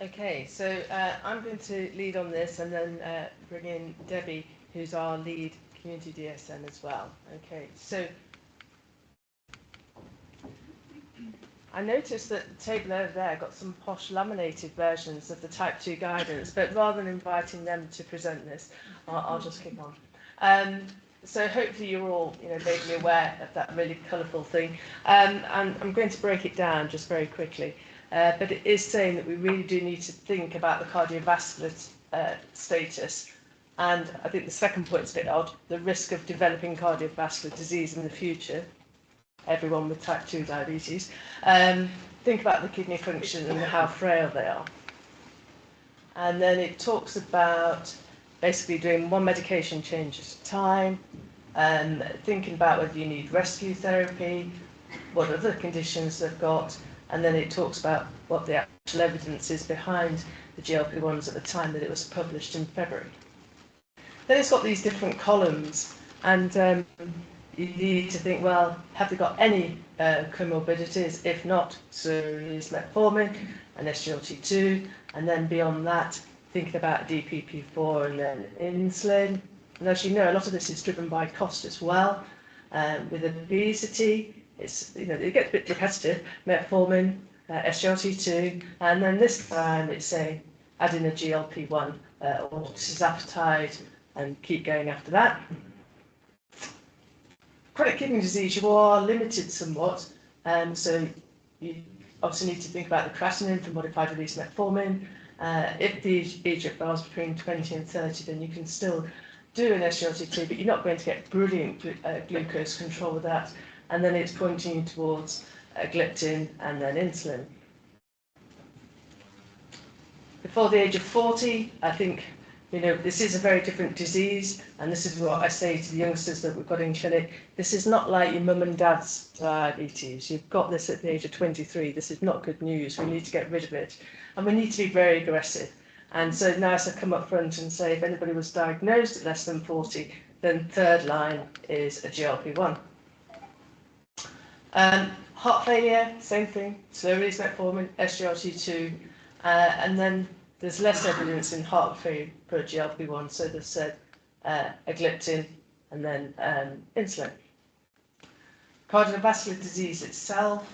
Okay, so I'm going to lead on this and then bring in Debbie, who's our lead community DSN as well. Okay, so I noticed that the table over there got some posh laminated versions of the Type 2 guidance, but rather than inviting them to present this, I'll just kick on. So hopefully you're all, vaguely aware of that really colourful thing. And I'm going to break it down just very quickly. But it is saying that we really do need to think about the cardiovascular status. And I think the second point is a bit odd, the risk of developing cardiovascular disease in the future. Everyone with type 2 diabetes. Think about the kidney function and how frail they are. And then it talks about basically doing one medication change at a time, thinking about whether you need rescue therapy, what other conditions they've got, and then it talks about what the actual evidence is behind the GLP-1s at the time that it was published in February. Then it's got these different columns, and you need to think, well, have they got any comorbidities? If not, so is metformin and SGLT2, and then beyond that, thinking about DPP4 and then insulin. And as you know, a lot of this is driven by cost as well. With obesity, it's, it gets a bit repetitive, metformin, SGLT2, and then this time it's saying add in a GLP-1 or tirzepatide and keep going after that. Chronic kidney disease, you are limited somewhat, so you obviously need to think about the creatinine from modified release metformin. If the EGFR falls between 20 and 30, then you can still do an SGLT2, but you're not going to get brilliant glucose control with that. And then it's pointing you towards gliptin and then insulin. Before the age of 40, I think, this is a very different disease, and this is what I say to the youngsters that we've got in clinic. This is not like your mum and dad's diabetes. You've got this at the age of 23. This is not good news. We need to get rid of it, and we need to be very aggressive. And so now I come up front and say if anybody was diagnosed at less than 40, then third line is a GLP-1. Heart failure, same thing, slow release metformin, SGLT2, and then there's less evidence in heart failure for a GLP-1, so they've said a gliptin and then insulin. Cardiovascular disease itself,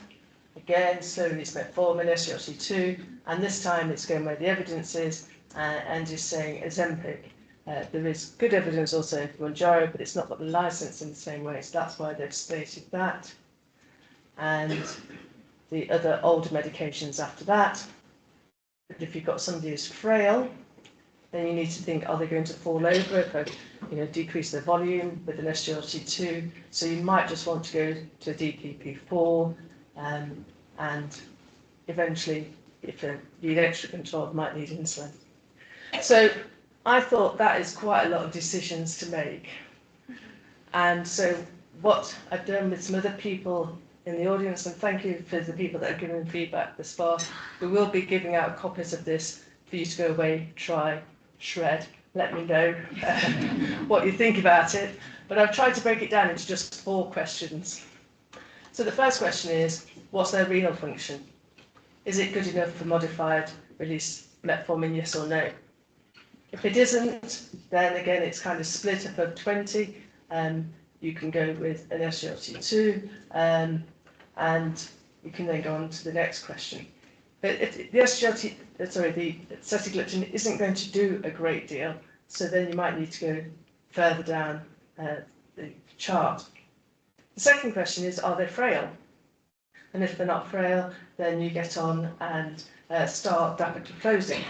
again, slow release metformin, SGLT2, and this time it's going where the evidence is and is saying Ozempic. There is good evidence also in Mounjaro, but it's not got the license in the same way, so that's why they've stated that. And the other older medications after that. But if you've got somebody who's frail, then you need to think, are they going to fall over if I decrease their volume with an SGLT2? So you might just want to go to DPP4, and eventually, if you need extra control, might need insulin. So I thought that is quite a lot of decisions to make. And so what I've done with some other people in the audience, and thank you for the people that have given feedback this far. We will be giving out copies of this for you to go away, try, shred, let me know what you think about it. But I've tried to break it down into just 4 questions. So the first question is, what's their renal function? Is it good enough for modified release metformin, yes or no? If it isn't, then again it's kind of split above 20. You can go with an SGLT2, and you can then go on to the next question. But if the sitagliptin isn't going to do a great deal, so then you might need to go further down the chart. The second question is, are they frail? And if they're not frail, then you get on and start dapagliflozin.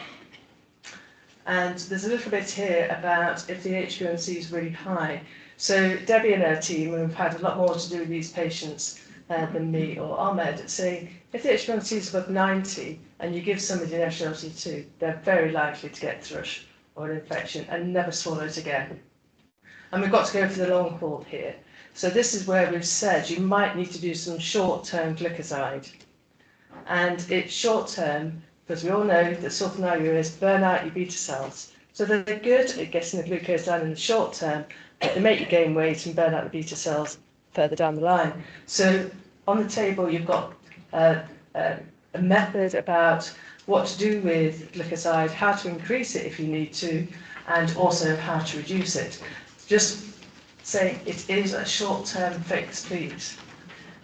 And there's a little bit here about if the HbA1c is really high. So Debbie and her team have had a lot more to do with these patients than me or Ahmed, saying if the HbA1c is above 90 and you give somebody an SGLT2, they're very likely to get thrush or an infection and never swallow it again. And we've got to go for the long haul here. So this is where we've said you might need to do some short-term glycoside. And it's short-term because we all know that sulfonylureas burn out your beta cells. So they're good at getting the glucose down in the short term, but they make you gain weight and burn out the beta cells further down the line. So on the table, you've got a method about what to do with glycoside, how to increase it if you need to, and also how to reduce it. Just saying it is a short-term fix, please.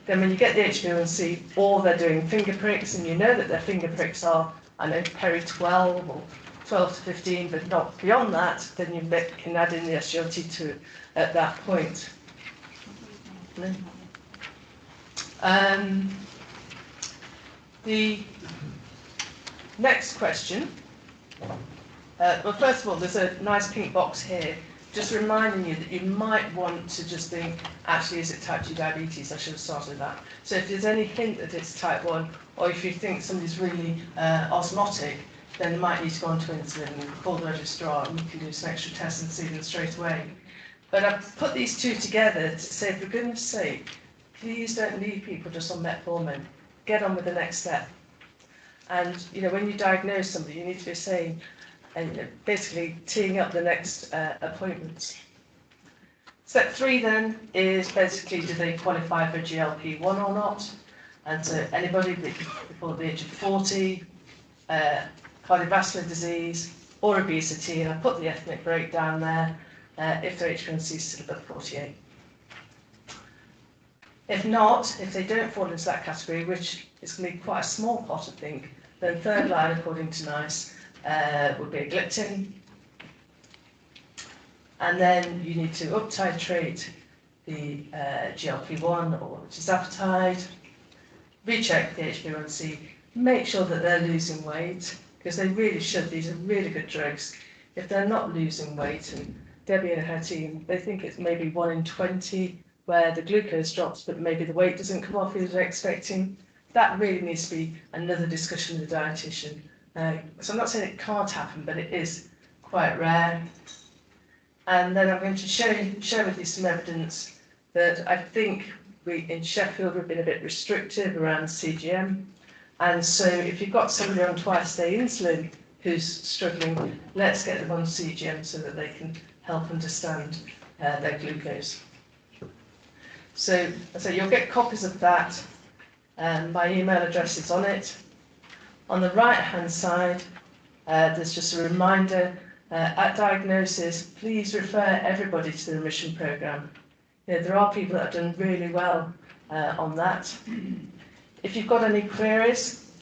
Then when you get the HbA1c, or they're doing finger pricks, and you know that their finger pricks are, I know, peri 12 or 12 to 15, but not beyond that, then you can add in the SGLT to it at that point. The next question, well, first of all, there's a nice pink box here, just reminding you that you might want to just think, actually, is it type 2 diabetes? I should have started with that. So if there's any hint that it's type 1, or if you think somebody's really osmotic, then you might need to go on to insulin and call the registrar, and we can do some extra tests and see them straight away. But I've put these two together to say, for goodness sake, please don't leave people just on metformin. Get on with the next step. And when you diagnose somebody, you need to be saying, and basically teeing up the next appointments. Step 3 then is basically, do they qualify for GLP-1 or not? And so anybody before the age of 40, cardiovascular disease or obesity, and I put the ethnic breakdown there, if their HbA1c is still above 48. If not, if they don't fall into that category, which is going to be quite a small pot, I think, then third line, according to NICE, would be a gliptin. And then you need to up-titrate the GLP-1 or tirzepatide, recheck the HbA1c, make sure that they're losing weight, because they really should. These are really good drugs. If they're not losing weight, and Debbie and her team, they think it's maybe 1 in 20 where the glucose drops, but maybe the weight doesn't come off as they're expecting. That really needs to be another discussion with the dietitian. So I'm not saying it can't happen, but it is quite rare. And then I'm going to share with you some evidence that I think we in Sheffield we've been a bit restrictive around CGM. And so if you've got somebody on twice-a-day insulin who's struggling, let's get them on CGM so that they can help understand their glucose. So you'll get copies of that. My email address is on it. On the right-hand side, there's just a reminder, at diagnosis, please refer everybody to the remission programme. There are people that have done really well on that. If you've got any queries,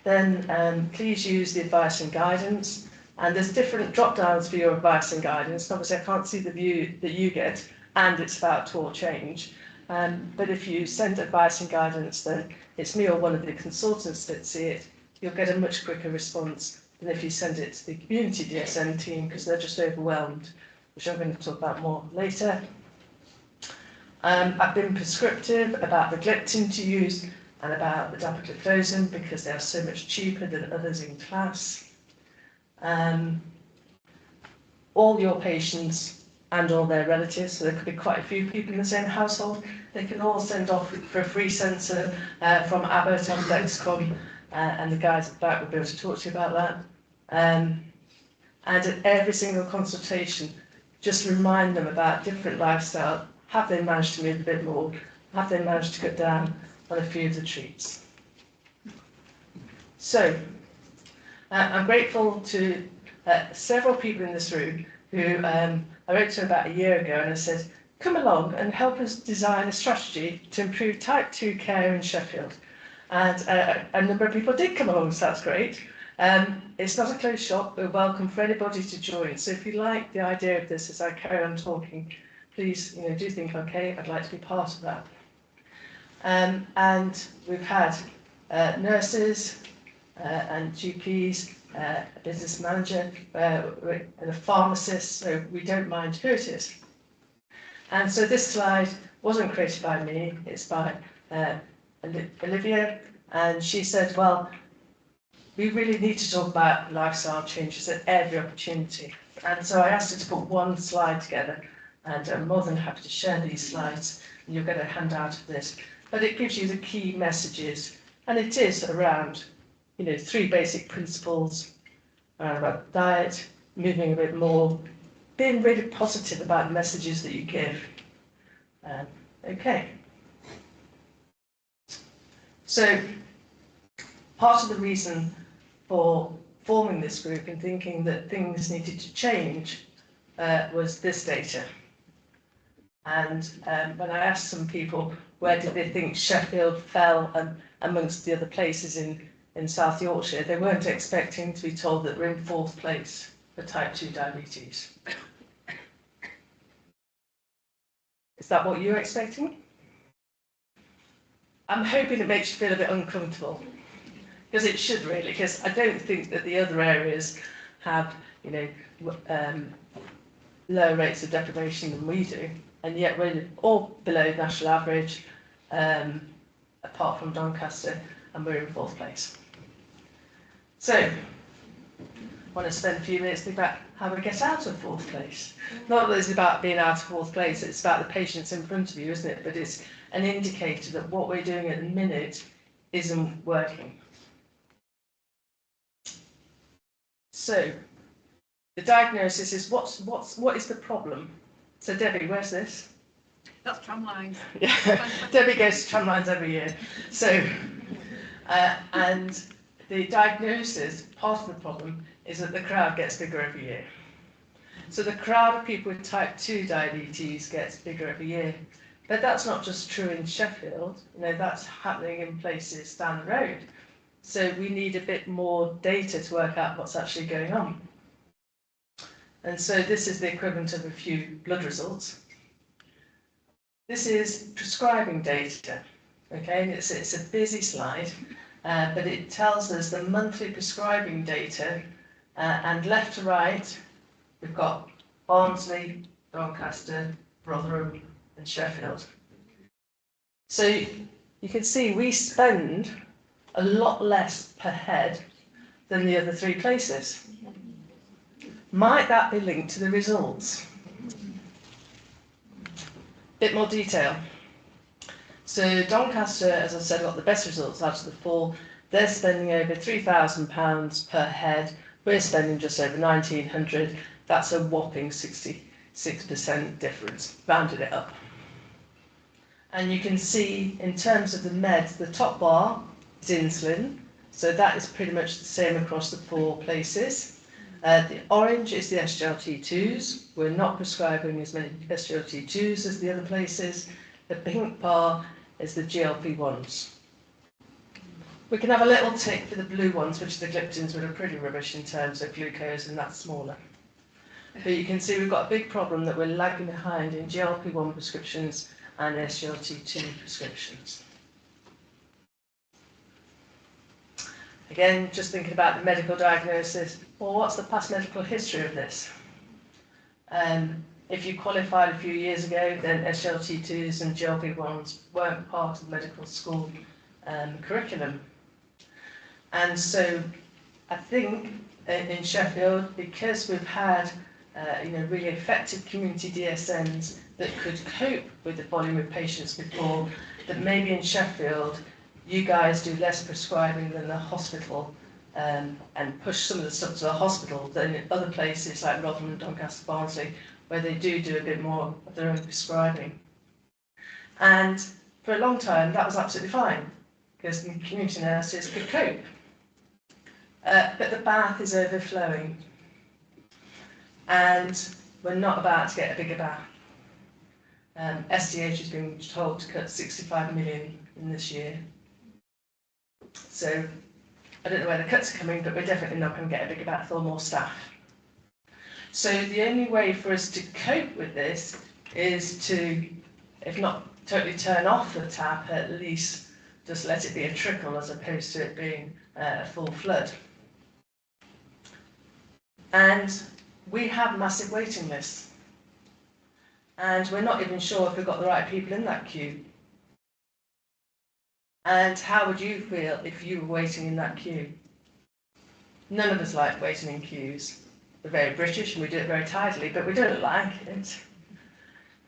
then please use the advice and guidance. And there's different drop-downs for your advice and guidance. Obviously, I can't see the view that you get, and it's about taught change. But if you send advice and guidance, then it's me or one of the consultants that see it. You'll get a much quicker response than if you send it to the community DSN team, because they're just overwhelmed, which I'm going to talk about more later. I've been prescriptive about the gliptin to use and about the dapagliflozin because they are so much cheaper than others in class. All your patients and all their relatives, so there could be quite a few people in the same household, they can all send off for a free sensor from Abbott on Dexcom, and the guys at the back will be able to talk to you about that. And at every single consultation, just remind them about different lifestyle. Have they managed to move a bit more? Have they managed to cut down on a few of the treats? So, I'm grateful to several people in this room who I wrote to about a year ago, and I said, come along and help us design a strategy to improve type 2 care in Sheffield. And a number of people did come along, so that's great. It's not a closed shop. We're welcome for anybody to join. So if you like the idea of this as I carry on talking, please do think, okay, I'd like to be part of that. And we've had nurses and GPs, a business manager, and a pharmacist, so we don't mind who it is. And so this slide wasn't created by me, it's by Olivia, and she said, well, we really need to talk about lifestyle changes at every opportunity. And so I asked her to put one slide together, and I'm more than happy to share these slides, and you'll get a handout of this. But it gives you the key messages, and it is around 3 basic principles around about diet, moving a bit more, being really positive about the messages that you give. Okay. So part of the reason for forming this group and thinking that things needed to change was this data. And when I asked some people where did they think Sheffield fell amongst the other places in South Yorkshire, they weren't expecting to be told that we're in 4th place for type 2 diabetes. Is that what you're expecting? I'm hoping it makes you feel a bit uncomfortable, because it should really, because I don't think that the other areas have, you know, lower rates of deprivation than we do, and yet we're all below national average, apart from Doncaster, and we're in 4th place. So, I want to spend a few minutes thinking about how we get out of 4th place. Not that it's about being out of 4th place, it's about the patients in front of you, isn't it? But it's an indicator that what we're doing at the minute isn't working. So, the diagnosis is what is the problem? So Debbie, where's this? That's tramlines. Yeah, Debbie goes to tramlines every year. So, and the diagnosis, part of the problem, is that the crowd gets bigger every year. So the crowd of people with type 2 diabetes gets bigger every year. But that's not just true in Sheffield, you know, that's happening in places down the road. So we need a bit more data to work out what's actually going on. And so this is the equivalent of a few blood results. This is prescribing data, okay, and it's a busy slide, but it tells us the monthly prescribing data, and left to right, we've got Barnsley, Doncaster, Rotherham, and Sheffield. So you can see we spend a lot less per head than the other 3 places. Might that be linked to the results? Bit more detail. So Doncaster, as I said, got the best results out of the 4. They're spending over £3,000 per head. We're spending just over 1,900. That's a whopping 66% difference. Rounded it up. And you can see in terms of the meds, the top bar is insulin. So that is pretty much the same across the 4 places. The orange is the SGLT2s. We're not prescribing as many SGLT2s as the other places. The pink bar is the GLP-1s. We can have a little tick for the blue ones, which are the gliptins, which are pretty rubbish in terms of glucose, and that's smaller. But you can see we've got a big problem that we're lagging behind in GLP-1 prescriptions and SGLT2 prescriptions. Again, just thinking about the medical diagnosis, well, what's the past medical history of this? If you qualified a few years ago, then SGLT2s and GLP-1s weren't part of the medical school curriculum. And so I think in Sheffield, because we've had really effective community DSNs that could cope with the volume of patients before, that maybe in Sheffield you guys do less prescribing than the hospital, and push some of the stuff to the hospital than in other places like Rotherham, Doncaster, Barnsley, where they do a bit more of their own prescribing. And for a long time that was absolutely fine, because the community nurses could cope. But the bath is overflowing, and we're not about to get a bigger bath. SDH has been told to cut 65 million in this year. So I don't know where the cuts are coming, but we're definitely not going to get a bigger bath or more staff. So the only way for us to cope with this is to, if not totally turn off the tap, at least just let it be a trickle as opposed to it being a full flood. And we have massive waiting lists. And we're not even sure if we've got the right people in that queue. And how would you feel if you were waiting in that queue? None of us like waiting in queues. We're very British and we do it very tidily, but we don't like it.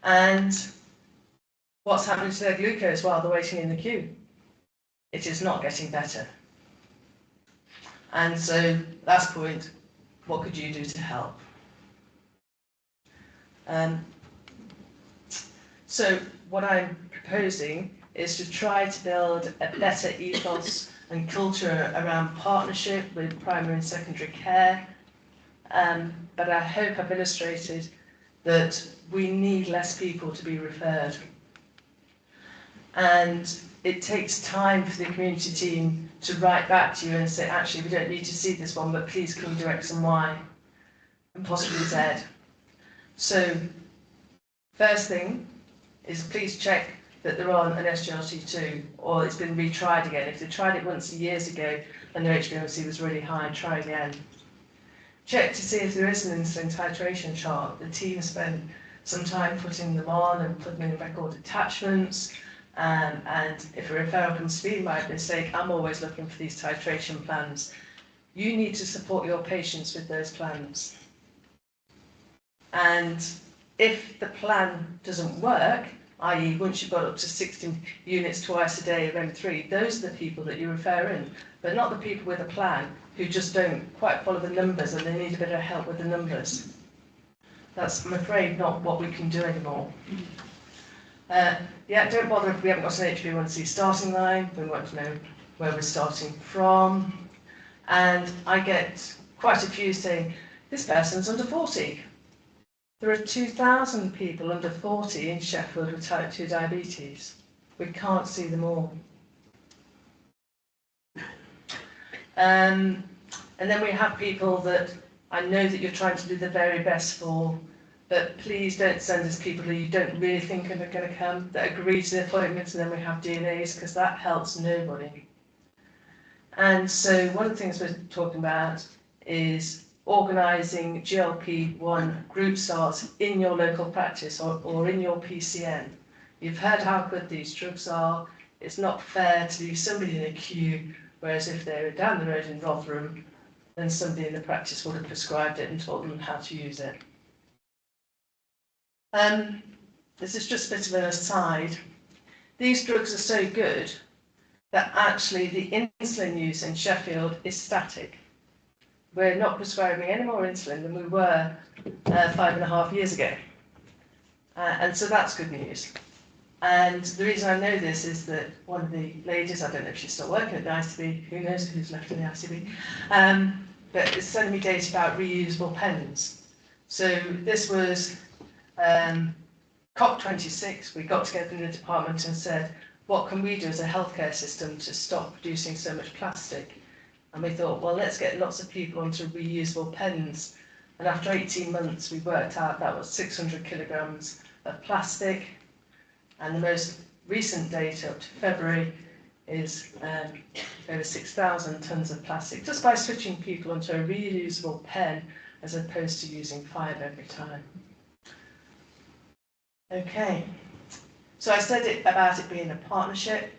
And what's happening to their glucose while they're waiting in the queue? It is not getting better. And so, last point, what could you do to help? So what I'm proposing is to try to build a better ethos and culture around partnership with primary and secondary care. But I hope I've illustrated that we need less people to be referred. And it takes time for the community team to write back to you and say, actually, we don't need to see this one, but please can we do X and Y, and possibly Z. So, first thing is please check that they're on an SGLT2, or it's been retried again. If they tried it once years ago and their HbA1c was really high, try again. Check to see if there is an insulin titration chart. The team spent some time putting them on and putting them in record attachments. And if a referral comes to me by mistake, I'm always looking for these titration plans. You need to support your patients with those plans. And if the plan doesn't work, i.e. once you've got up to 60 units twice a day of M3, those are the people that you refer in, but not the people with a plan who just don't quite follow the numbers and they need a bit of help with the numbers. That's, I'm afraid, not what we can do anymore. Yeah, don't bother if we haven't got an HbA1c starting line. We want to know where we're starting from. And I get quite a few saying, this person's under 40. There are 2,000 people under 40 in Sheffield with type 2 diabetes. We can't see them all. And then we have people that I know that you're trying to do the very best for, but please don't send us people who you don't really think are going to come, that agree to the appointments, and then we have DNAs, because that helps nobody. And so one of the things we're talking about is organising GLP-1 group starts in your local practice or in your PCN. You've heard how good these drugs are. It's not fair to leave somebody in a queue, whereas if they were down the road in Rotherham, then somebody in the practice would have prescribed it and taught them how to use it. This is just a bit of an aside. These drugs are so good that actually the insulin use in Sheffield is static. We're not prescribing any more insulin than we were 5.5 years ago. And so that's good news. And the reason I know this is that one of the ladies, I don't know if she's still working at the ICB, who knows who's left in the ICB, but is sending me data about reusable pens. So this was COP26. We got together in the department and said, what can we do as a healthcare system to stop producing so much plastic? And we thought, well, let's get lots of people onto reusable pens. And after 18 months, we worked out that was 600 kilograms of plastic. And the most recent data up to February is over 6,000 tonnes of plastic, just by switching people onto a reusable pen as opposed to using 5 every time. Okay, so I said about it being a partnership.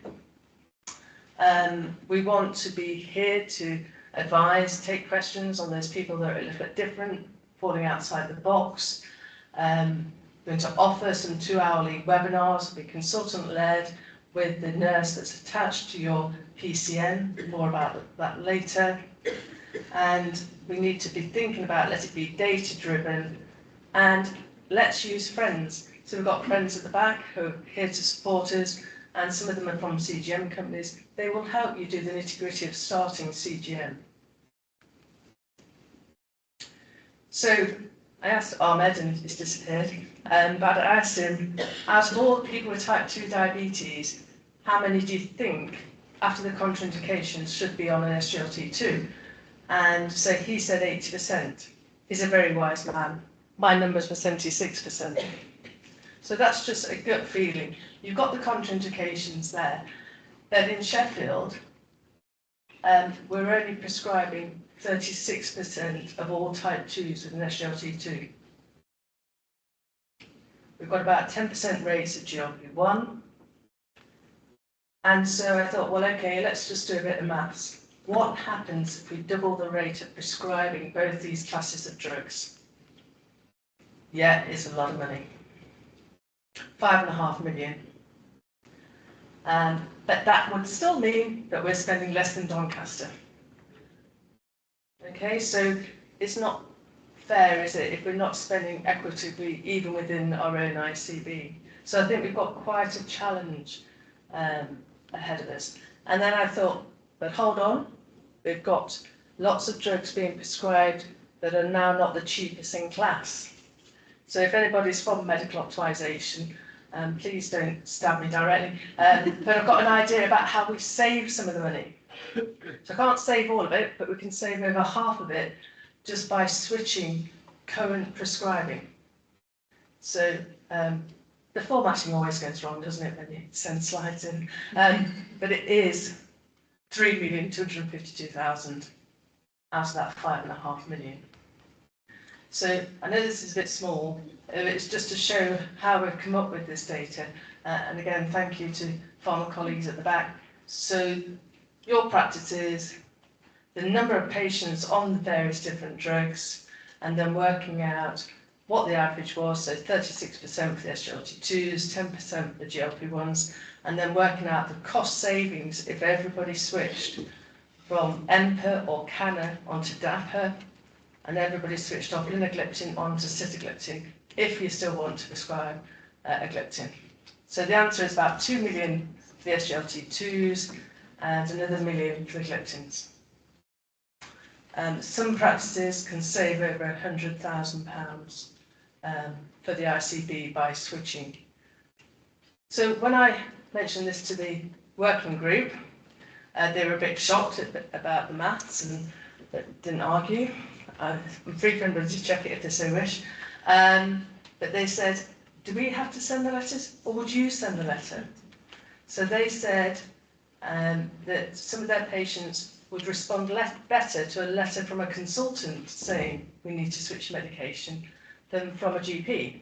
We want to be here to advise, take questions on those people that are a little bit different, falling outside the box. Going to offer some 2-hourly webinars, be consultant-led with the nurse that's attached to your PCN, more about that later. And we need to be thinking about, let it be data-driven, and let's use friends. So we've got friends at the back who are here to support us, and some of them are from CGM companies. They will help you do the nitty-gritty of starting CGM. So I asked Ahmed, and he's disappeared, but I asked him, out of all the people with type 2 diabetes, how many do you think, after the contraindications, should be on an SGLT2? And so he said 80%. He's a very wise man. My numbers were 76%. So that's just a gut feeling. You've got the contraindications there. Then in Sheffield, we're only prescribing 36% of all type 2s with an SGLT2. We've got about 10% rates at GLP-1. And so I thought, well, okay, let's just do a bit of maths. What happens if we double the rate of prescribing both these classes of drugs? Yeah, it's a lot of money. 5.5 million. But that would still mean that we're spending less than Doncaster. Okay, so it's not fair, is it, if we're not spending equitably even within our own ICB. So I think we've got quite a challenge ahead of us. And then I thought, But hold on, we've got lots of drugs being prescribed that are now not the cheapest in class. So if anybody's from medical optimisation, please don't stab me directly, but I've got an idea about how we save some of the money. So I can't save all of it, but we can save over half of it just by switching current prescribing. So the formatting always goes wrong, doesn't it, when you send slides in? But it is 3,252,000 out of that 5.5 million. So I know this is a bit small, it's just to show how we've come up with this data. And again, thank you to pharma colleagues at the back. So your practices, the number of patients on the various different drugs, and then working out what the average was, so 36% for the SGLT2s, 10% for the GLP-1s, and then working out the cost savings if everybody switched from EMPA or CANA onto DAPA, and everybody switched off linagliptin onto sitagliptin, if you still want to prescribe a gliptin. So the answer is about 2 million for the SGLT2s and another 1 million for the gliptins. Some practices can save over £100,000 for the ICB by switching. So when I mentioned this to the working group, they were a bit shocked about the maths and didn't argue. I'm free for anybody to check it if they so wish. But they said, do we have to send the letters or would you send the letter? So they said that some of their patients would respond better to a letter from a consultant saying we need to switch medication than from a GP.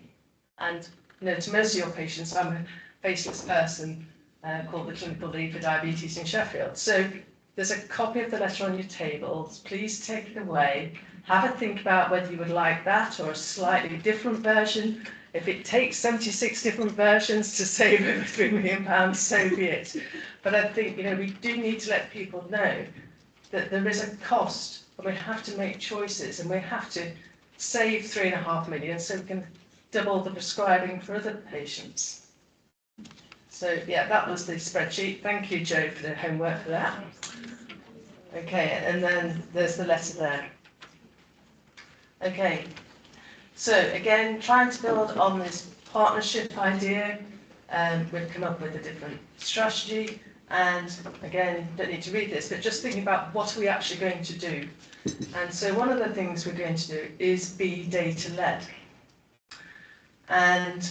And to most of your patients, I'm a faceless person called the clinical lead for diabetes in Sheffield. So there's a copy of the letter on your tables. Please take it away. Have a think about whether you would like that or a slightly different version. If it takes 76 different versions to save over £3 million, so be it. But I think we do need to let people know that there is a cost, and we have to make choices, and we have to save 3.5 million so we can double the prescribing for other patients. So yeah, that was the spreadsheet. Thank you, Joe, for the homework for that. Okay, and then there's the letter there. Okay, so again, trying to build on this partnership idea, we've come up with a different strategy. And again, don't need to read this, but just thinking about what are we actually going to do. And so one of the things we're going to do is be data-led. And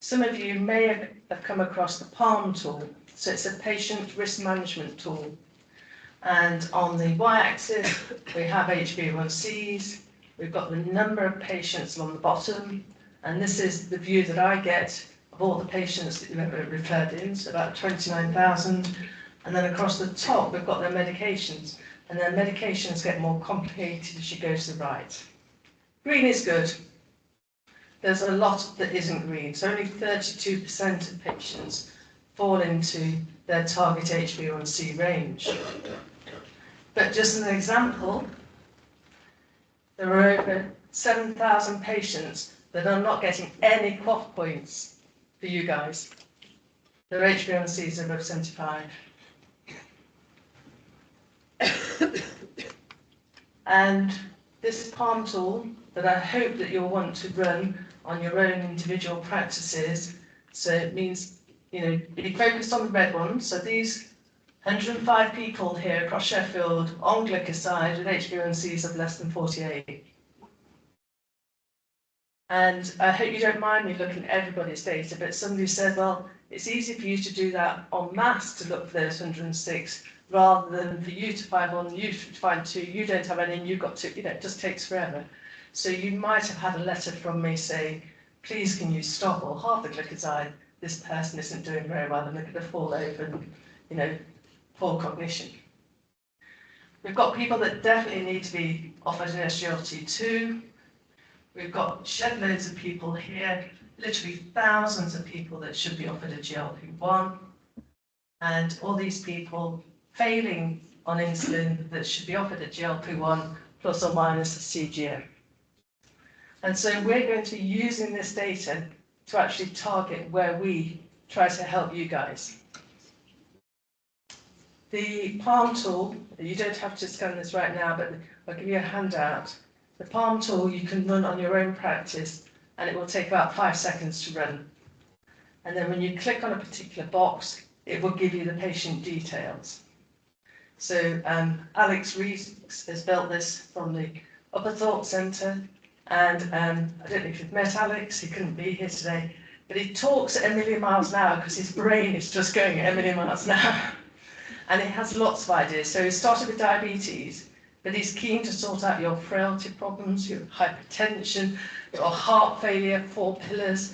some of you may have come across the PALM tool. So it's a patient risk management tool. And on the y-axis, we have HbA1cs. We've got the number of patients along the bottom. And this is the view that I get of all the patients that you've ever referred in, so about 29,000. And then across the top, we've got their medications. And their medications get more complicated as you go to the right. Green is good. There's a lot that isn't green. So only 32% of patients fall into their target HbA1c range. But just as an example, there are over 7,000 patients that are not getting any QOF points for you guys. Their HbA1c is above 75. And this PALM tool that I hope that you'll want to run on your own individual practices, so it means, be focused on the red ones. So these 105 people here across Sheffield on glycoside with HbA1cs of less than 48. And I hope you don't mind me looking at everybody's data, but somebody said, well, it's easy for you to do that en masse to look for those 106, rather than for you to find one, you to find two, you don't have any, and you've got two, it just takes forever. So you might have had a letter from me saying, please can you stop or half the glycoside, this person isn't doing very well and they're going to fall over and, poor cognition. We've got people that definitely need to be offered an SGLT2. We've got shed loads of people here, literally thousands of people that should be offered a GLP-1, and all these people failing on insulin that should be offered a GLP-1 plus or minus a CGM. And so we're going to be using this data to actually target where we try to help you guys. The palm tool, you don't have to scan this right now, but I'll give you a handout. The palm tool you can run on your own practice, and it will take about 5 seconds to run. And then when you click on a particular box, it will give you the patient details. So Alex Rees has built this from the Upper Thought Centre, and I don't know if you've met Alex, he couldn't be here today, but he talks at 1,000,000 miles an hour because his brain is just going at 1,000,000 miles an hour. And he has lots of ideas. So he started with diabetes, but he's keen to sort out your frailty problems, your hypertension, your heart failure, 4 pillars,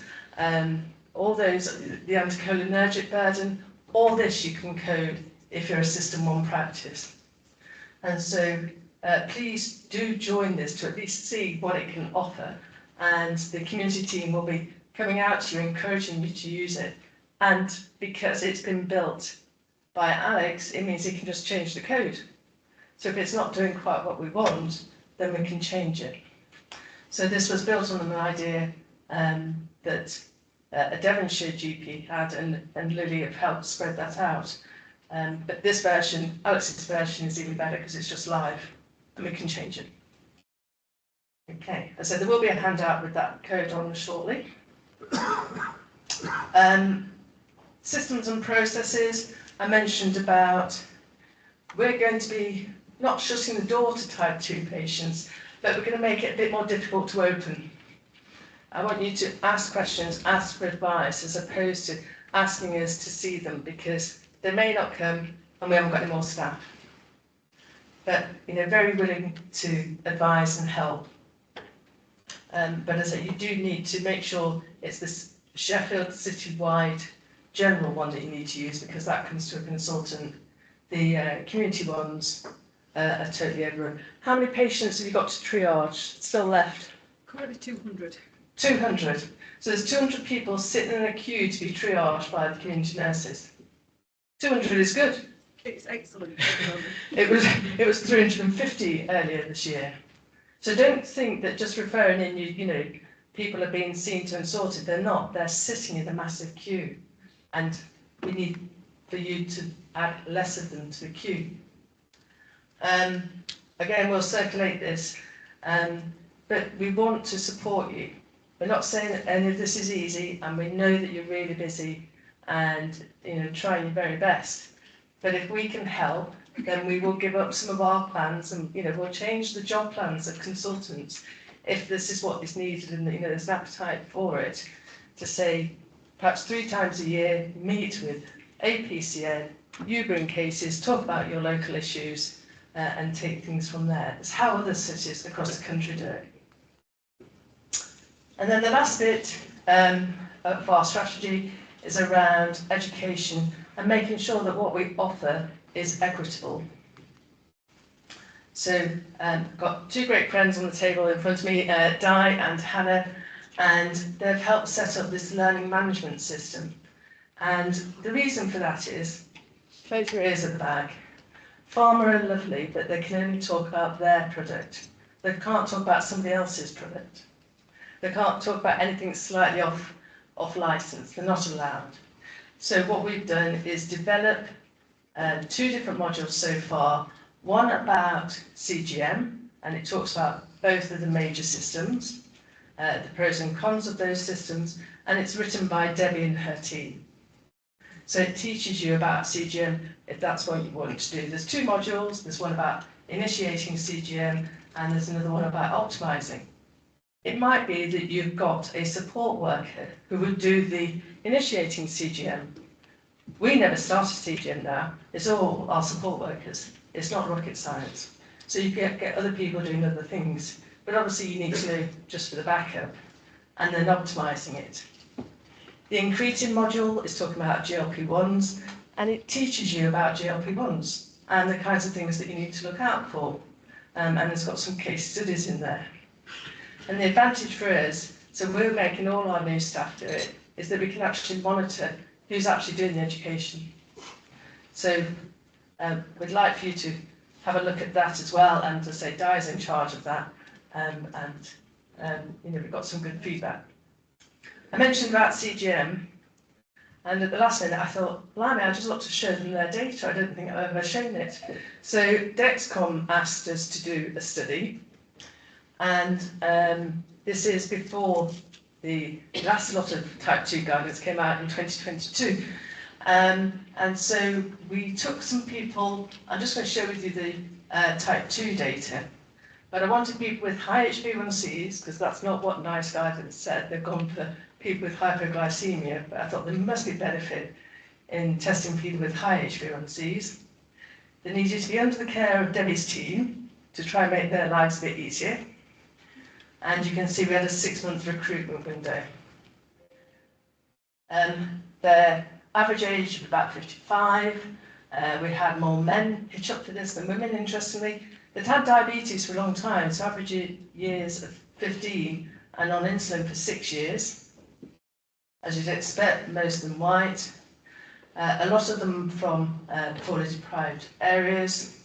all those, the anticholinergic burden. All this you can code if you're a System 1 practice. And so please do join this to at least see what it can offer. And the community team will be coming out to you, encouraging you to use it. And because it's been built by Alex, it means he can just change the code. So if it's not doing quite what we want, then we can change it. So this was built on an idea that a Devonshire GP had, and Lily have helped spread that out. But this version, Alex's version, is even better because it's just live, and we can change it. Okay, and so there will be a handout with that code on shortly. Systems and processes, I mentioned about, we're going to be not shutting the door to type 2 patients, but we're going to make it a bit more difficult to open. I want you to ask questions, ask for advice, as opposed to asking us to see them, because they may not come and we haven't got any more staff. But, very willing to advise and help. But as I said, you do need to make sure it's this Sheffield city-wide general one that you need to use, because that comes to a consultant. The community ones are totally overrun. How many patients have you got to triage still left? Currently 200. 200. So there's 200 people sitting in a queue to be triaged by the community nurses. 200 is good. It's excellent. It was 350 earlier this year. So don't think that just referring in, people are being seen to and sorted. They're not. They're sitting in a massive queue. And we need for you to add less of them to the queue. Again, we'll circulate this, but we want to support you. We're not saying that any of this is easy, and we know that you're really busy and trying your very best. But if we can help, then we will give up some of our plans, and we'll change the job plans of consultants if this is what is needed, and there's an appetite for it, to say perhaps 3 times a year, meet with APCN, you bring cases, talk about your local issues, and take things from there. It's how other cities across the country do it. And then the last bit of our strategy is around education and making sure that what we offer is equitable. So I've got 2 great friends on the table in front of me, Di and Hannah, and they've helped set up this learning management system. And the reason for that is, close your ears at the back. Pharma are lovely, but they can only talk about their product. They can't talk about somebody else's product. They can't talk about anything slightly off license. They're not allowed. So what we've done is develop 2 different modules so far. One about CGM, and it talks about both of the major systems, the pros and cons of those systems, and it's written by Debbie and her team. So it teaches you about CGM if that's what you want to do. There's 2 modules. There's one about initiating CGM, and there's another one about optimizing. It might be that you've got a support worker who would do the initiating CGM. We never started CGM now. It's all our support workers. It's not rocket science. So you get other people doing other things. But obviously you need to know just for the backup, and then optimizing it. The incretin module is talking about GLP-1s, and it teaches you about GLP-1s and the kinds of things that you need to look out for. And it's got some case studies in there. And the advantage for us, so we're making all our new staff do it, is that we can actually monitor who's actually doing the education. So we'd like for you to have a look at that as well, and to say Di's in charge of that, we've got some good feedback. I mentioned about CGM. And at the last minute, I thought, blimey, I just looked to show them their data. I don't think I've ever shown it. So Dexcom asked us to do a study. And this is before the last lot of type 2 guidance came out in 2022. And so we took some people, I'm just going to share with you the type 2 data. But I wanted people with high HbA1cs, because that's not what NICE guidance said. They've gone for people with hypoglycemia, but I thought there must be benefit in testing people with high HbA1cs. They needed to be under the care of Debbie's team to try and make their lives a bit easier. And you can see we had a 6-month recruitment window. Their average age of about 55. We had more men hitch up for this than women, interestingly. They'd had diabetes for a long time, so average years of 15 and on insulin for 6 years. As you'd expect, most of them white. A lot of them from poorly deprived areas.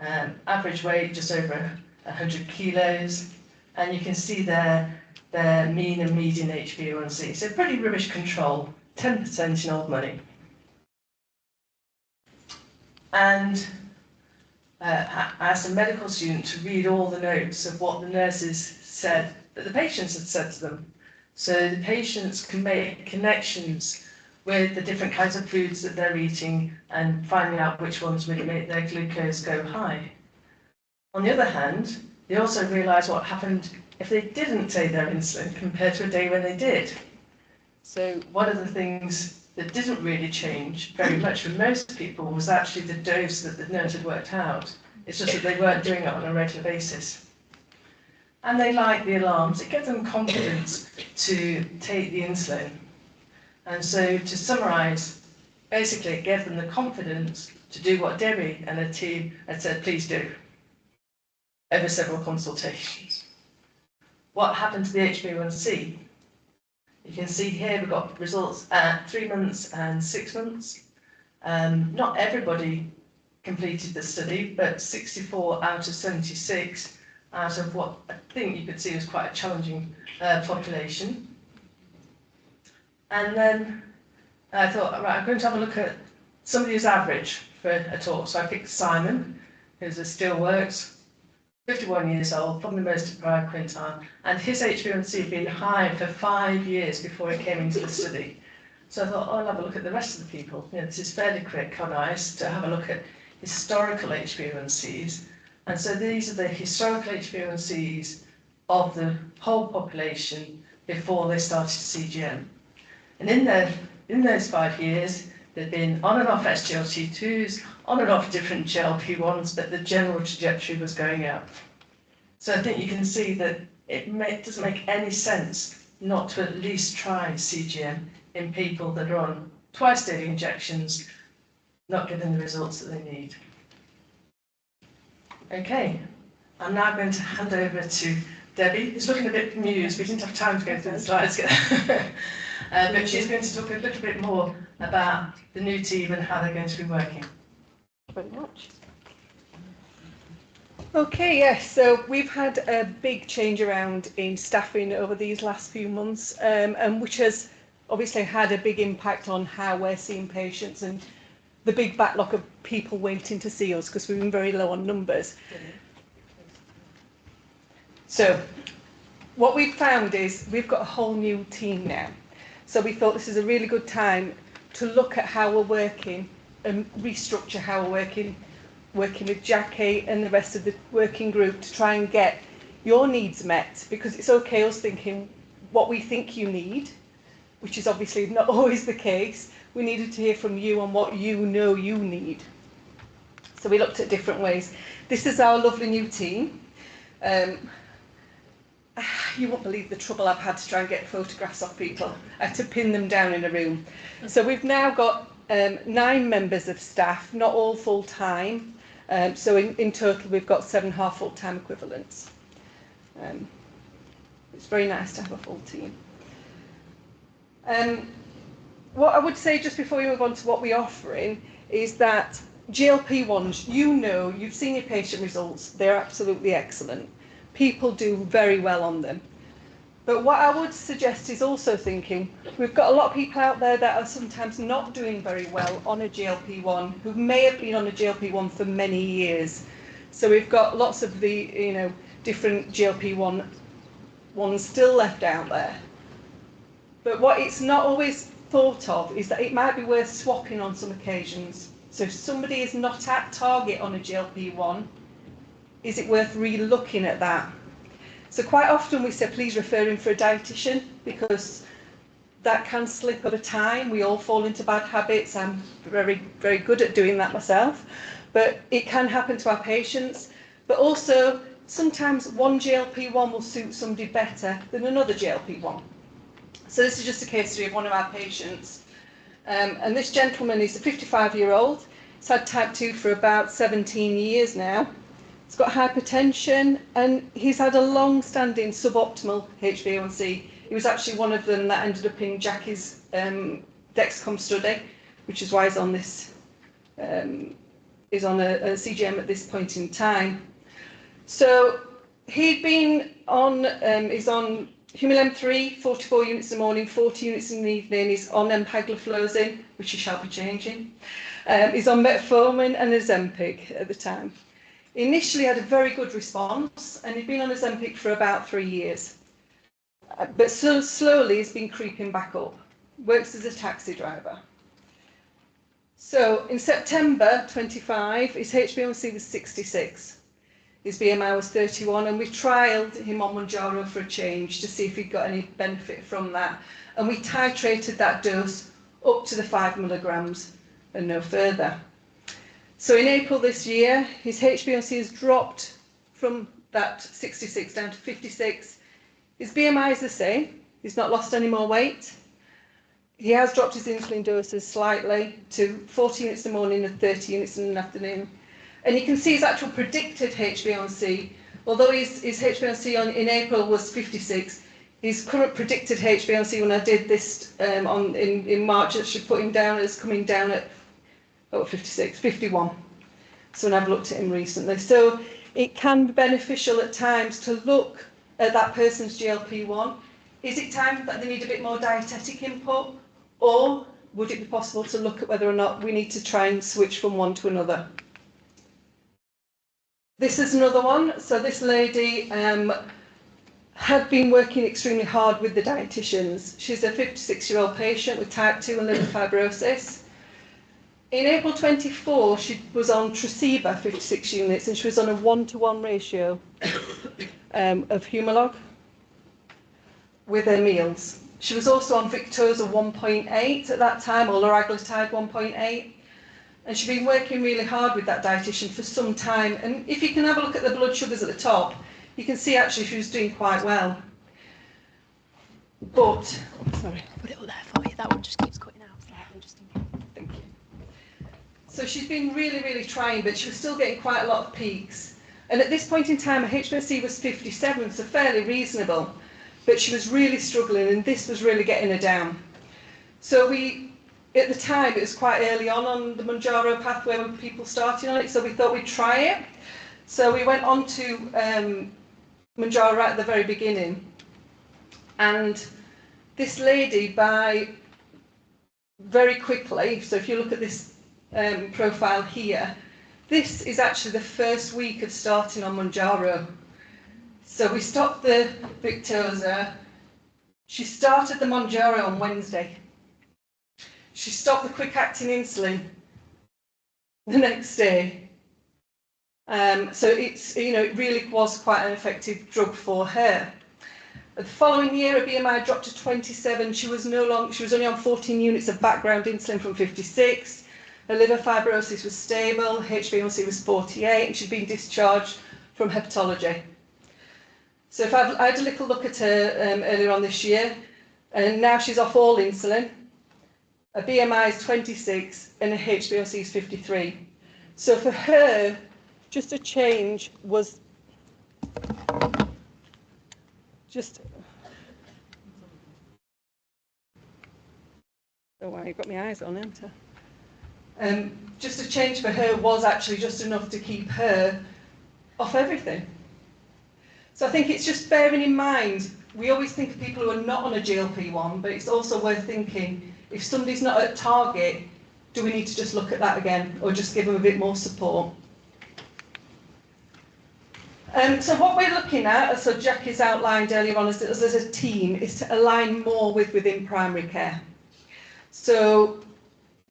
Average weight just over 100 kilos. And you can see their mean and median HbA1c. So pretty rubbish control, 10% in old money. And I asked a medical student to read all the notes of what the nurses said that the patients had said to them. So the patients can make connections with the different kinds of foods that they're eating and finding out which ones really make their glucose go high. On the other hand, they also realise what happened if they didn't take their insulin compared to a day when they did. So one of the things that didn't really change very much for most people was actually the dose that the nurse had worked out. It's just that they weren't doing it on a regular basis. And they like the alarms. It gave them confidence to take the insulin. And so to summarise, basically it gave them the confidence to do what Debbie and her team had said, please do, over several consultations. What happened to the HbA1c? You can see here we've got results at 3 months and 6 months. Not everybody completed the study, but 64 out of 76 out of what I think you could see was quite a challenging population. And then I thought, right, I'm going to have a look at somebody who's average for a talk. So I picked Simon, who's a Steelworks, 51 years old, probably most deprived quintile, and his HbA1c had been high for 5 years before it came into the study. So I thought, oh, I'll have a look at the rest of the people. You know, this is fairly quick on ice to have a look at historical HbA1cs. And so these are the historical HbA1cs of the whole population before they started CGM. And in those 5 years, they'd been on and off SGLT2s, on and off different GLP-1s, but the general trajectory was going up. So I think you can see that it doesn't make any sense not to at least try CGM in people that are on twice daily injections, not getting the results that they need. Okay, I'm now going to hand over to Debbie, who's looking a bit bemused. We didn't have time to go through the slides. But she's going to talk a little bit more about the new team and how they're going to be working. Very much. Okay, yes, so we've had a big change around in staffing over these last few months, and which has obviously had a big impact on how we're seeing patients and the big backlog of people waiting to see us because we've been very low on numbers. So what we've found is we've got a whole new team now. So we thought this is a really good time to look at how we're working and restructure how we're working with Jackie and the rest of the working group to try and get your needs met, because it's okay us thinking what we think you need, which is obviously not always the case. We needed to hear from you on what you know you need. So we looked at different ways. This is our lovely new team. You won't believe the trouble I've had to try and get photographs of people. I had to pin them down in a room. So we've now got 9 members of staff, not all full-time. So in total we've got 7 half full-time equivalents. It's very nice to have a full team. What I would say just before we move on to what we're offering is that GLP-1s, you've seen your patient results, they're absolutely excellent. People do very well on them. But what I would suggest is also thinking, we've got a lot of people out there that are sometimes not doing very well on a GLP-1, who may have been on a GLP-1 for many years. So we've got lots of the, different GLP-1 ones still left out there. But what it's not always thought of is that it might be worth swapping on some occasions. So if somebody is not at target on a GLP-1, is it worth re-looking at that? So quite often we say, please refer him for a dietitian, because that can slip over time. We all fall into bad habits. I'm very, very good at doing that myself. But it can happen to our patients. But also, sometimes one GLP-1 will suit somebody better than another GLP-1. So this is just a case study of one of our patients. And this gentleman is a 55-year-old. He's had type 2 for about 17 years now. He's got hypertension, and he's had a long-standing suboptimal HbA1c. He was actually one of them that ended up in Jackie's Dexcom study, which is why he's on this, is on a CGM at this point in time. So he'd been on, he's on Humulin 3, 44 units in the morning, 40 units in the evening. He's on empagliflozin, which he shall be changing. He's on metformin and Ozempic at the time. Initially had a very good response, and he'd been on Ozempic for about 3 years. But so slowly he's been creeping back up. Works as a taxi driver. So in September 25, his HbA1c was 66. His BMI was 31, and we trialled him on Mounjaro for a change to see if he'd got any benefit from that. And we titrated that dose up to the 5 milligrams and no further. So in April this year, his HbA1c has dropped from that 66 down to 56. His BMI is the same. He's not lost any more weight. He has dropped his insulin doses slightly to 40 units in the morning and 30 units in the afternoon. And you can see his actual predicted HbA1c. Although his HbA1c in April was 56, his current predicted HbA1c when I did this in March, I should put him down as coming down at 51. So when I've looked at him recently. So it can be beneficial at times to look at that person's GLP-1. Is it time that they need a bit more dietetic input? Or would it be possible to look at whether or not we need to try and switch from one to another? This is another one. So this lady had been working extremely hard with the dietitians. She's a 56-year-old patient with type 2 and liver fibrosis. In April 24, she was on Tresiba, 56 units, and she was on a 1-to-1 ratio of Humalog with her meals. She was also on Victoza 1.8 at that time, or liraglutide 1.8. And she'd been working really hard with that dietitian for some time. And if you can have a look at the blood sugars at the top, you can see actually she was doing quite well. But, sorry. Put it up there for you. That one just keeps cutting out slightly, just in case. Thank you. So she's been really, really trying, but she was still getting quite a lot of peaks. And at this point in time, her HbA1c was 57, so fairly reasonable. But she was really struggling, and this was really getting her down. So at the time, it was quite early on the Mounjaro pathway when people started on it, so we thought we'd try it. So we went on to Mounjaro right at the very beginning. And this lady, very quickly, so if you look at this profile here, this is actually the first week of starting on Mounjaro. So we stopped the Victoza. She started the Mounjaro on Wednesday. She stopped the quick-acting insulin the next day. So it really was quite an effective drug for her. The following year, her BMI dropped to 27. She was only on 14 units of background insulin from 56. Her liver fibrosis was stable. HbA1c was 48, and she'd been discharged from hepatology. So I had a little look at her earlier on this year, and now she's off all insulin. Her BMI is 26 and her HbA1c is 53. So for her, just a change was just... Oh wow, you've got my eyes on, haven't I? Just a change for her was actually just enough to keep her off everything. So I think it's just bearing in mind we always think of people who are not on a GLP-1, but it's also worth thinking, if somebody's not at target, do we need to just look at that again, or just give them a bit more support? So what we're looking at, so Jackie's outlined earlier on as a team, is to align more within primary care. So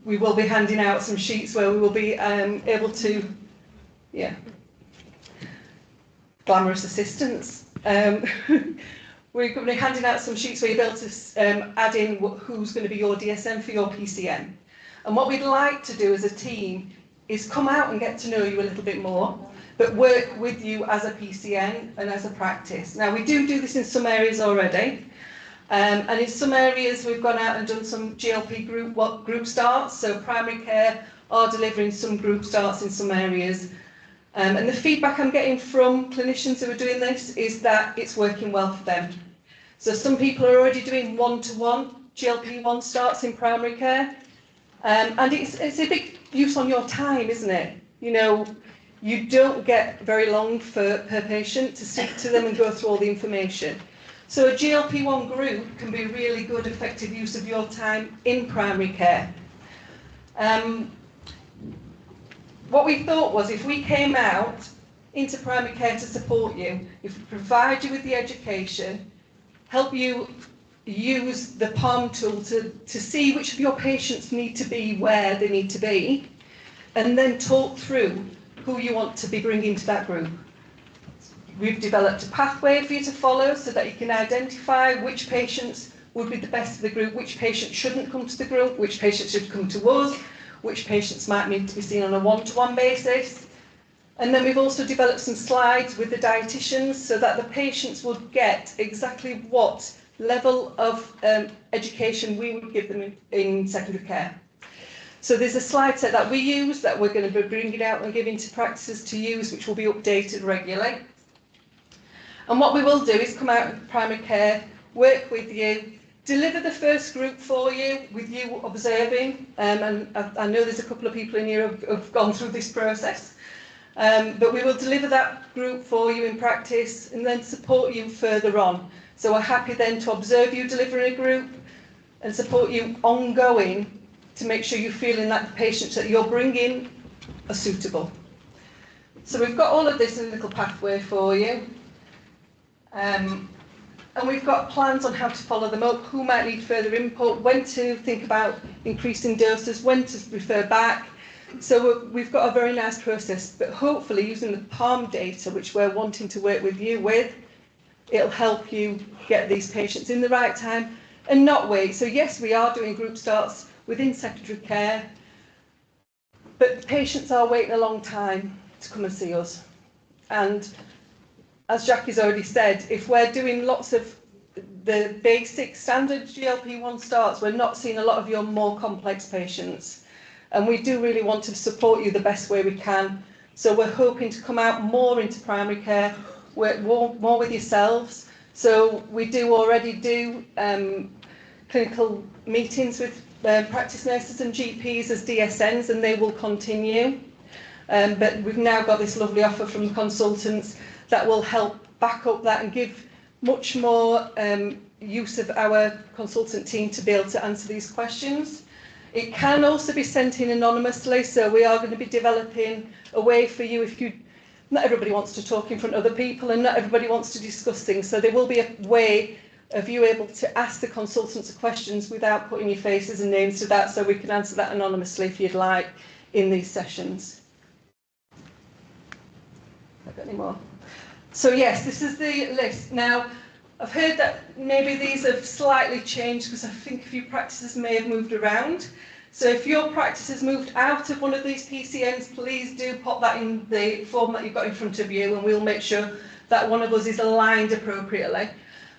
we will be handing out some sheets where we will be able to, glamorous assistance. We're going to be handing out some sheets where you'll be able to add in who's going to be your DSM for your PCN. And what we'd like to do as a team is come out and get to know you a little bit more, but work with you as a PCN and as a practice. Now, we do this in some areas already, and in some areas we've gone out and done some GLP group starts, so primary care are delivering some group starts in some areas. And the feedback I'm getting from clinicians who are doing this is that it's working well for them. So some people are already doing one-to-one GLP-1 starts in primary care, and it's a big use on your time, isn't it? You know, you don't get very long per patient to speak to them and go through all the information. So a GLP-1 group can be really good, effective use of your time in primary care. What we thought was, if we came out into primary care to support you, if we provide you with the education, help you use the PALM tool to see which of your patients need to be where they need to be, and then talk through who you want to be bringing to that group. We've developed a pathway for you to follow so that you can identify which patients would be the best for the group, which patients shouldn't come to the group, which patients should come to us, which patients might need to be seen on a one-to-one basis. And then we've also developed some slides with the dietitians so that the patients would get exactly what level of education we would give them in secondary care. So there's a slide set that we use that we're going to be bringing out and giving to practices to use, which will be updated regularly. And what we will do is come out in primary care, work with you, deliver the first group for you, with you observing, and I know there's a couple of people in here who've gone through this process, but we will deliver that group for you in practice and then support you further on. So we're happy then to observe you delivering a group and support you ongoing to make sure you're feeling that the patients that you're bringing are suitable. So we've got all of this in a little pathway for you. And we've got plans on how to follow them up, who might need further input, when to think about increasing doses, when to refer back. So we've got a very nice process, but hopefully using the PALM data, which we're wanting to work with you with, it'll help you get these patients in the right time and not wait. So yes, we are doing group starts within secondary care, but the patients are waiting a long time to come and see us. And as Jackie's already said, if we're doing lots of the basic standard GLP-1 starts, we're not seeing a lot of your more complex patients. And we do really want to support you the best way we can. So we're hoping to come out more into primary care, work more with yourselves. So we do already do clinical meetings with practice nurses and GPs as DSNs, and they will continue. But we've now got this lovely offer from the consultants that will help back up that and give much more use of our consultant team to be able to answer these questions. It can also be sent in anonymously, so we are going to be developing a way for you if you, not everybody wants to talk in front of other people and not everybody wants to discuss things, so there will be a way of you able to ask the consultants questions without putting your faces and names to that, so we can answer that anonymously if you'd like in these sessions. Have I got any more? So yes, this is the list. Now, I've heard that maybe these have slightly changed because I think a few practices may have moved around. So if your practice has moved out of one of these PCNs, please do pop that in the form that you've got in front of you and we'll make sure that one of us is aligned appropriately.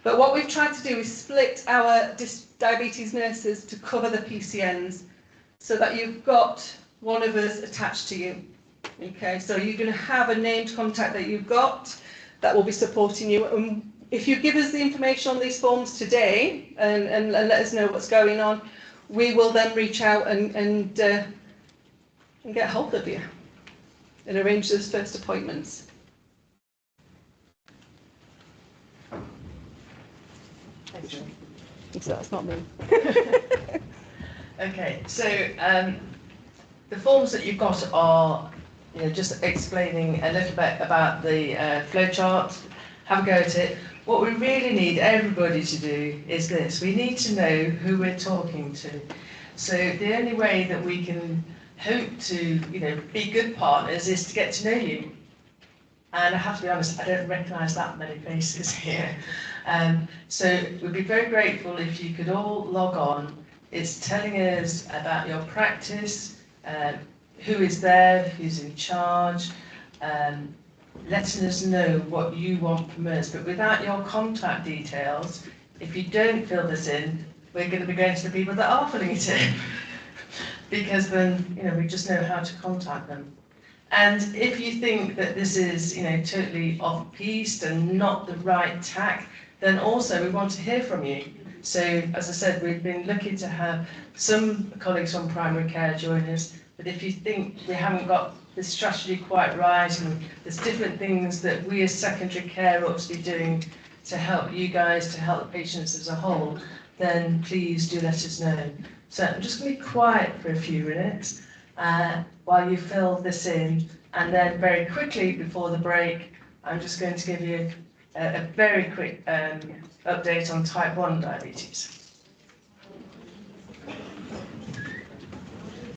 But what we've tried to do is split our diabetes nurses to cover the PCNs so that you've got one of us attached to you. Okay, so you're going to have a named contact that you've got that will be supporting you. And if you give us the information on these forms today and let us know what's going on, we will then reach out and get hold of you and arrange those first appointments. creative, so that's not me. Okay, so the forms that you've got are, just explaining a little bit about the flowchart. Have a go at it. What we really need everybody to do is this. We need to know who we're talking to. So the only way that we can hope to, be good partners is to get to know you. And I have to be honest, I don't recognise that many faces here. So we'd be very grateful if you could all log on. It's telling us about your practice, who is there, who's in charge, letting us know what you want from us. But without your contact details, if you don't fill this in, we're going to be going to the people that are filling it in. Because then, we just know how to contact them. And if you think that this is, totally off-piste and not the right tack, then also we want to hear from you. So, as I said, we've been lucky to have some colleagues from primary care join us, but if you think we haven't got this strategy quite right and there's different things that we as secondary care ought to be doing to help you guys, to help the patients as a whole, then please do let us know. So I'm just going to be quiet for a few minutes while you fill this in, and then very quickly before the break, I'm just going to give you a very quick update on type 1 diabetes.